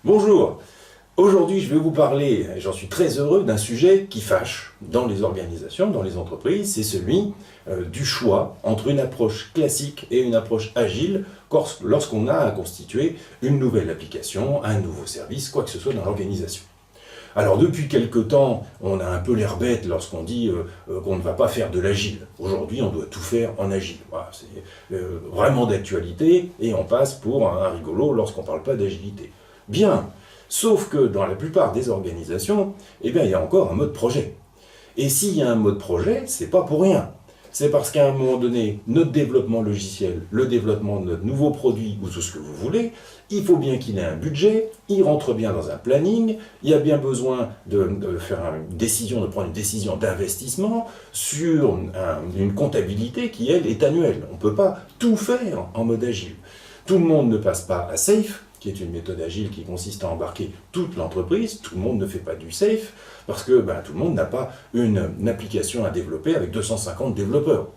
Bonjour, aujourd'hui je vais vous parler, et j'en suis très heureux, d'un sujet qui fâche dans les organisations, dans les entreprises, c'est celui du choix entre une approche classique et une approche agile lorsqu'on a à constituer une nouvelle application, un nouveau service, quoi que ce soit dans l'organisation. Alors depuis quelque temps, on a un peu l'air bête lorsqu'on dit qu'on ne va pas faire de l'agile. Aujourd'hui, on doit tout faire en agile. Voilà, c'est vraiment d'actualité et on passe pour un rigolo lorsqu'on ne parle pas d'agilité. Bien, sauf que dans la plupart des organisations, eh bien, il y a encore un mode projet. Et s'il y a un mode projet, c'est pas pour rien. C'est parce qu'à un moment donné, notre développement logiciel, le développement de notre nouveau produit ou tout ce que vous voulez, il faut bien qu'il ait un budget, il rentre bien dans un planning, il y a bien besoin de faire une décision, de prendre une décision d'investissement sur une comptabilité qui, elle, est annuelle. On ne peut pas tout faire en mode agile. Tout le monde ne passe pas à SAFe, qui est une méthode agile qui consiste à embarquer toute l'entreprise. Tout le monde ne fait pas du SAFe, parce que tout le monde n'a pas une application à développer avec 250 développeurs.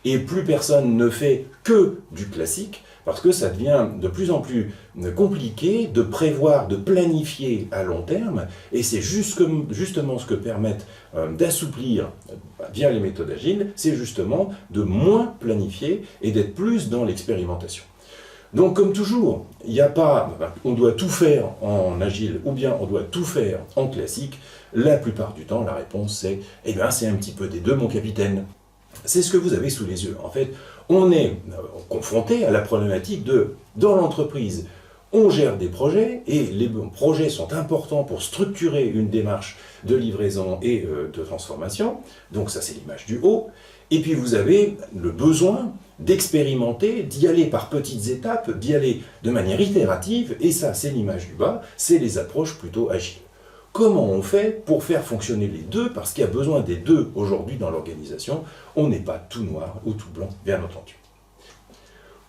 Et plus personne ne fait que du classique, parce que ça devient de plus en plus compliqué de prévoir, de planifier à long terme, et c'est justement ce que permettent d'assouplir via les méthodes agiles, c'est justement de moins planifier et d'être plus dans l'expérimentation. Donc, comme toujours, il n'y a pas, on doit tout faire en agile ou bien on doit tout faire en classique. La plupart du temps, la réponse c'est, c'est un petit peu des deux, mon capitaine. C'est ce que vous avez sous les yeux. En fait, on est confronté à la problématique de, dans l'entreprise, on gère des projets et les projets sont importants pour structurer une démarche de livraison et de transformation. Donc ça, c'est l'image du haut. Et puis vous avez le besoin d'expérimenter, d'y aller par petites étapes, d'y aller de manière itérative, et ça, c'est l'image du bas, c'est les approches plutôt agiles. Comment on fait pour faire fonctionner les deux? Parce qu'il y a besoin des deux aujourd'hui dans l'organisation. On n'est pas tout noir ou tout blanc, bien entendu.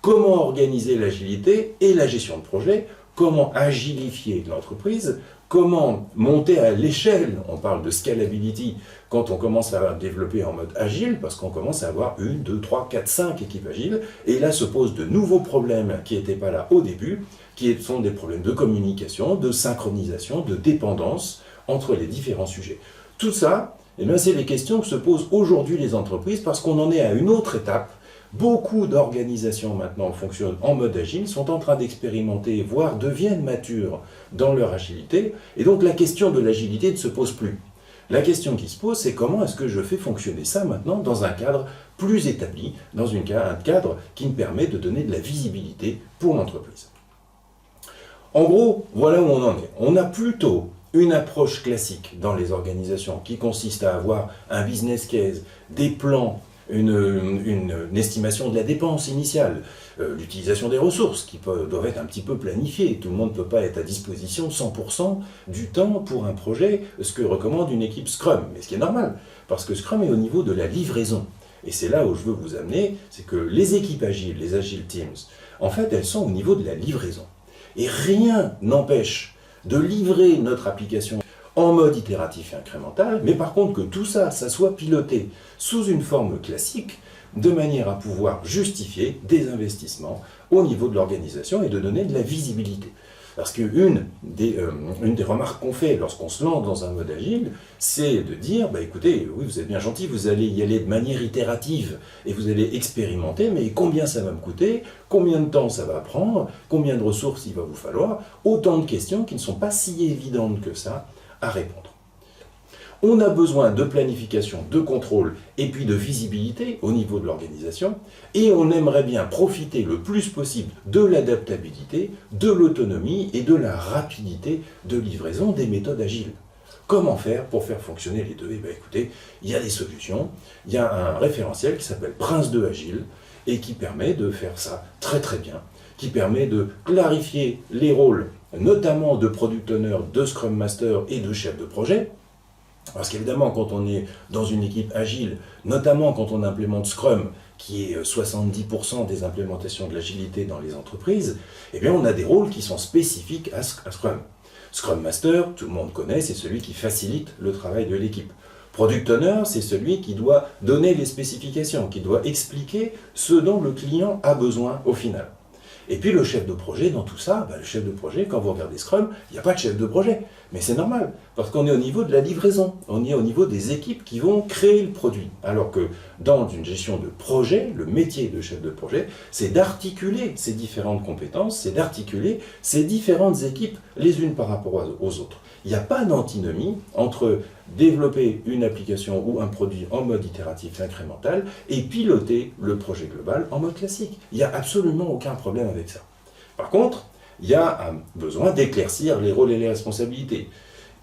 Comment organiser l'agilité et la gestion de projet? Comment agilifier l'entreprise? Comment monter à l'échelle? On parle de scalability quand on commence à développer en mode agile, parce qu'on commence à avoir 1, 2, 3, 4, 5 équipes agiles, et là se posent de nouveaux problèmes qui n'étaient pas là au début, qui sont des problèmes de communication, de synchronisation, de dépendance entre les différents sujets. Tout ça, c'est les questions que se posent aujourd'hui les entreprises, parce qu'on en est à une autre étape. Beaucoup d'organisations maintenant fonctionnent en mode agile, sont en train d'expérimenter, voire deviennent matures dans leur agilité, et donc la question de l'agilité ne se pose plus. La question qui se pose, c'est comment est-ce que je fais fonctionner ça maintenant dans un cadre plus établi, dans un cadre qui me permet de donner de la visibilité pour l'entreprise. En gros, voilà où on en est. On a plutôt une approche classique dans les organisations qui consiste à avoir un business case, des plans, une estimation de la dépense initiale, l'utilisation des ressources qui doivent être un petit peu planifiées. Tout le monde ne peut pas être à disposition 100% du temps pour un projet, ce que recommande une équipe Scrum. Mais ce qui est normal, parce que Scrum est au niveau de la livraison. Et c'est là où je veux vous amener, c'est que les équipes agiles, les Agile Teams, en fait, elles sont au niveau de la livraison. Et rien n'empêche de livrer notre application en mode itératif et incrémental, mais par contre que tout ça, ça soit piloté sous une forme classique, de manière à pouvoir justifier des investissements au niveau de l'organisation et de donner de la visibilité. Parce qu'une des remarques qu'on fait lorsqu'on se lance dans un mode agile, c'est de dire, écoutez, oui, vous êtes bien gentil, vous allez y aller de manière itérative et vous allez expérimenter, mais combien ça va me coûter, combien de temps ça va prendre, combien de ressources il va vous falloir, autant de questions qui ne sont pas si évidentes que ça à répondre. On a besoin de planification, de contrôle et puis de visibilité au niveau de l'organisation et on aimerait bien profiter le plus possible de l'adaptabilité, de l'autonomie et de la rapidité de livraison des méthodes agiles. Comment faire pour faire fonctionner les deux? Écoutez, il y a des solutions. Il y a un référentiel qui s'appelle Prince 2 Agile et qui permet de faire ça très très bien, qui permet de clarifier les rôles, notamment de Product Owner, de Scrum Master et de chef de projet. Parce qu'évidemment, quand on est dans une équipe agile, notamment quand on implémente Scrum, qui est 70% des implémentations de l'agilité dans les entreprises, on a des rôles qui sont spécifiques à Scrum. Scrum Master, tout le monde connaît, c'est celui qui facilite le travail de l'équipe. Product Owner, c'est celui qui doit donner les spécifications, qui doit expliquer ce dont le client a besoin au final. Et puis le chef de projet, dans tout ça, le chef de projet, quand vous regardez Scrum, il n'y a pas de chef de projet. Mais c'est normal, parce qu'on est au niveau de la livraison, on est au niveau des équipes qui vont créer le produit. Alors que dans une gestion de projet, le métier de chef de projet, c'est d'articuler ces différentes compétences, c'est d'articuler ces différentes équipes les unes par rapport aux autres. Il n'y a pas d'antinomie entre développer une application ou un produit en mode itératif incrémental et piloter le projet global en mode classique. Il n'y a absolument aucun problème avec ça. Par contre, il y a un besoin d'éclaircir les rôles et les responsabilités.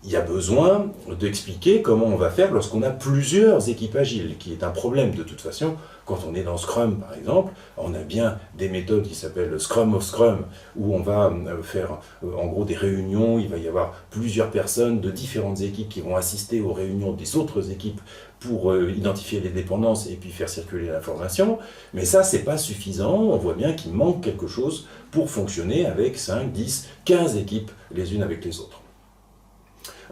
Il y a besoin d'expliquer comment on va faire lorsqu'on a plusieurs équipes agiles, qui est un problème de toute façon. Quand on est dans Scrum, par exemple, on a bien des méthodes qui s'appellent Scrum of Scrum, où on va faire en gros des réunions, il va y avoir plusieurs personnes de différentes équipes qui vont assister aux réunions des autres équipes pour identifier les dépendances et puis faire circuler l'information. Mais ça, c'est pas suffisant, on voit bien qu'il manque quelque chose pour fonctionner avec 5, 10, 15 équipes les unes avec les autres.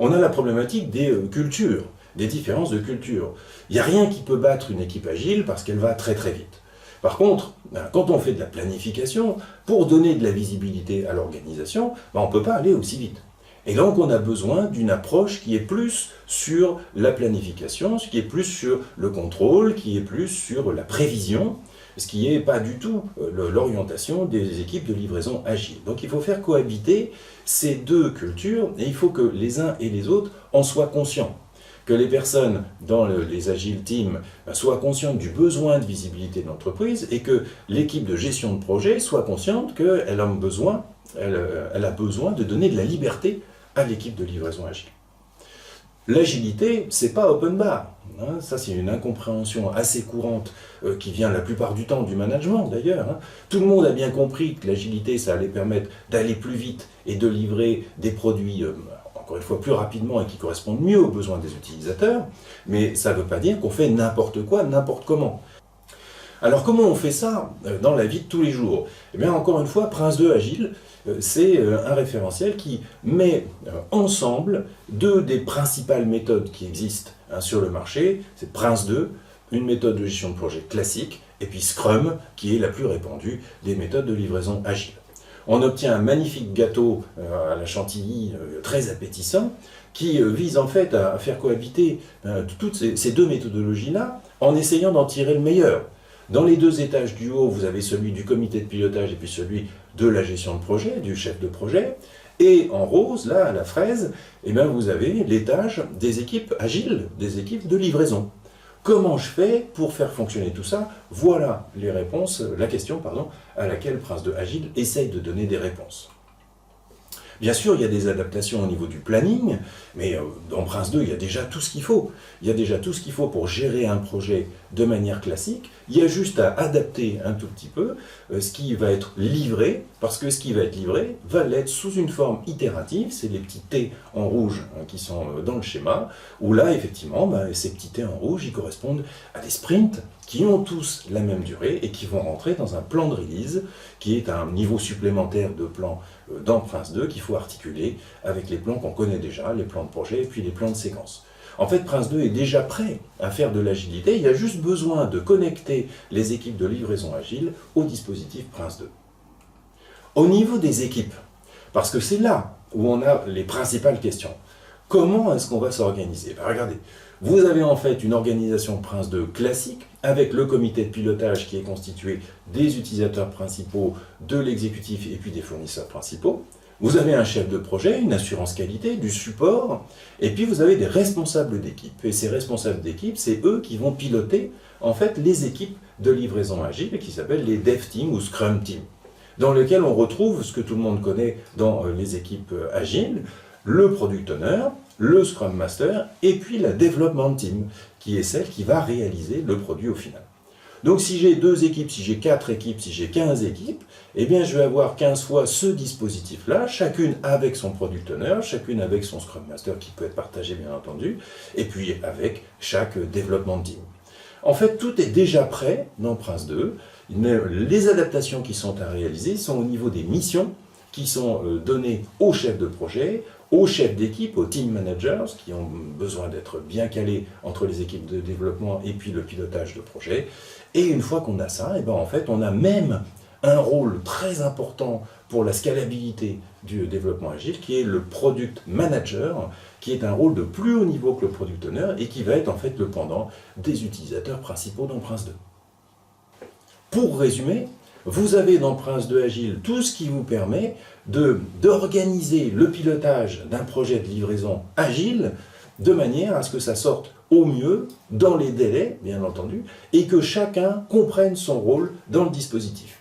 On a la problématique des cultures, des différences de culture. Il n'y a rien qui peut battre une équipe agile parce qu'elle va très très vite. Par contre, quand on fait de la planification, pour donner de la visibilité à l'organisation, on ne peut pas aller aussi vite. Et donc on a besoin d'une approche qui est plus sur la planification, qui est plus sur le contrôle, qui est plus sur la prévision, ce qui n'est pas du tout l'orientation des équipes de livraison agile. Donc il faut faire cohabiter ces deux cultures et il faut que les uns et les autres en soient conscients. Que les personnes dans les Agile Teams soient conscientes du besoin de visibilité de l'entreprise et que l'équipe de gestion de projet soit consciente qu'elle a besoin de donner de la liberté à l'équipe de livraison agile. L'agilité, c'est pas open bar. Ça, c'est une incompréhension assez courante qui vient la plupart du temps du management d'ailleurs. Tout le monde a bien compris que l'agilité, ça allait permettre d'aller plus vite et de livrer des produits, encore une fois, plus rapidement et qui correspondent mieux aux besoins des utilisateurs. Mais ça ne veut pas dire qu'on fait n'importe quoi, n'importe comment. Alors comment on fait ça dans la vie de tous les jours? Eh bien, encore une fois, Prince 2 Agile, c'est un référentiel qui met ensemble deux des principales méthodes qui existent sur le marché. C'est Prince 2, une méthode de gestion de projet classique, et puis Scrum, qui est la plus répandue des méthodes de livraison agile. On obtient un magnifique gâteau à la chantilly très appétissant, qui vise en fait à faire cohabiter toutes ces deux méthodologies-là en essayant d'en tirer le meilleur. Dans les deux étages du haut, vous avez celui du comité de pilotage et puis celui de la gestion de projet, du chef de projet. Et en rose, là, à la fraise, vous avez l'étage des équipes agiles, des équipes de livraison. Comment je fais pour faire fonctionner tout ça? Voilà la question à laquelle Prince 2 Agile essaye de donner des réponses. Bien sûr, il y a des adaptations au niveau du planning, mais dans Prince 2, il y a déjà tout ce qu'il faut. Il y a déjà tout ce qu'il faut pour gérer un projet de manière classique. Il y a juste à adapter un tout petit peu ce qui va être livré, parce que ce qui va être livré va l'être sous une forme itérative. C'est les petits T en rouge qui sont dans le schéma, où là, effectivement, ces petits T en rouge, ils correspondent à des sprints qui ont tous la même durée et qui vont rentrer dans un plan de release, qui est un niveau supplémentaire de plan dans Prince 2 qu'il faut articuler avec les plans qu'on connaît déjà, les plans de projet et puis les plans de séquence. En fait, Prince 2 est déjà prêt à faire de l'agilité, il y a juste besoin de connecter les équipes de livraison agile au dispositif Prince 2. Au niveau des équipes, parce que c'est là où on a les principales questions, comment est-ce qu'on va s'organiser? Regardez, vous avez en fait une organisation Prince 2 classique avec le comité de pilotage qui est constitué des utilisateurs principaux, de l'exécutif et puis des fournisseurs principaux. Vous avez un chef de projet, une assurance qualité, du support, et puis vous avez des responsables d'équipe. Et ces responsables d'équipe, c'est eux qui vont piloter en fait les équipes de livraison agile qui s'appellent les Dev Teams ou Scrum Teams, dans lesquels on retrouve ce que tout le monde connaît dans les équipes agiles, le Product Owner, le Scrum Master, et puis la Development Team, qui est celle qui va réaliser le produit au final. Donc si j'ai 2 équipes, si j'ai 4 équipes, si j'ai 15 équipes, je vais avoir 15 fois ce dispositif-là, chacune avec son Product Owner, chacune avec son Scrum Master qui peut être partagé bien entendu, et puis avec chaque Development Team. En fait, tout est déjà prêt dans Prince 2, les adaptations qui sont à réaliser sont au niveau des missions qui sont données aux chefs de projet, aux chefs d'équipe, aux team managers, qui ont besoin d'être bien calés entre les équipes de développement et puis le pilotage de projet. Et une fois qu'on a ça, en fait, on a même un rôle très important pour la scalabilité du développement agile, qui est le Product Manager, qui est un rôle de plus haut niveau que le Product Owner et qui va être en fait le pendant des utilisateurs principaux dans Prince2. Pour résumer, vous avez dans Prince2 Agile tout ce qui vous permet d'organiser le pilotage d'un projet de livraison agile de manière à ce que ça sorte au mieux, dans les délais, bien entendu, et que chacun comprenne son rôle dans le dispositif.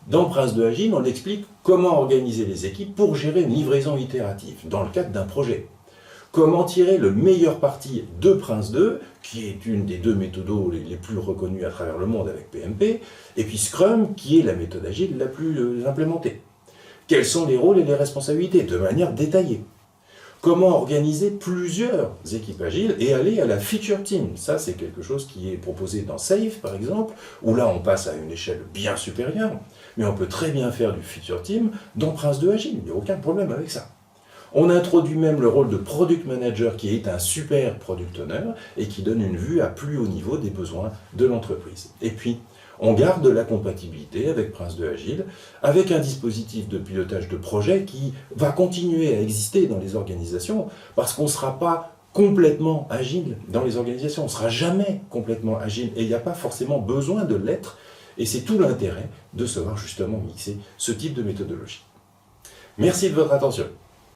Dans Prince2 Agile, on explique comment organiser les équipes pour gérer une livraison itérative, dans le cadre d'un projet. Comment tirer le meilleur parti de Prince2, qui est une des deux méthodos les plus reconnues à travers le monde avec PMP, et puis Scrum, qui est la méthode agile la plus implémentée. Quels sont les rôles et les responsabilités, de manière détaillée. Comment organiser plusieurs équipes agiles et aller à la feature team. Ça, c'est quelque chose qui est proposé dans SAFe, par exemple, où là, on passe à une échelle bien supérieure, mais on peut très bien faire du feature team dans Prince2 Agile, il n'y a aucun problème avec ça. On introduit même le rôle de Product Manager, qui est un super Product Owner, et qui donne une vue à plus haut niveau des besoins de l'entreprise. Et puis, on garde la compatibilité avec Prince2 Agile, avec un dispositif de pilotage de projet qui va continuer à exister dans les organisations, parce qu'on ne sera pas complètement agile dans les organisations, on ne sera jamais complètement agile, et il n'y a pas forcément besoin de l'être, et c'est tout l'intérêt de savoir justement mixer ce type de méthodologie. Merci de votre attention.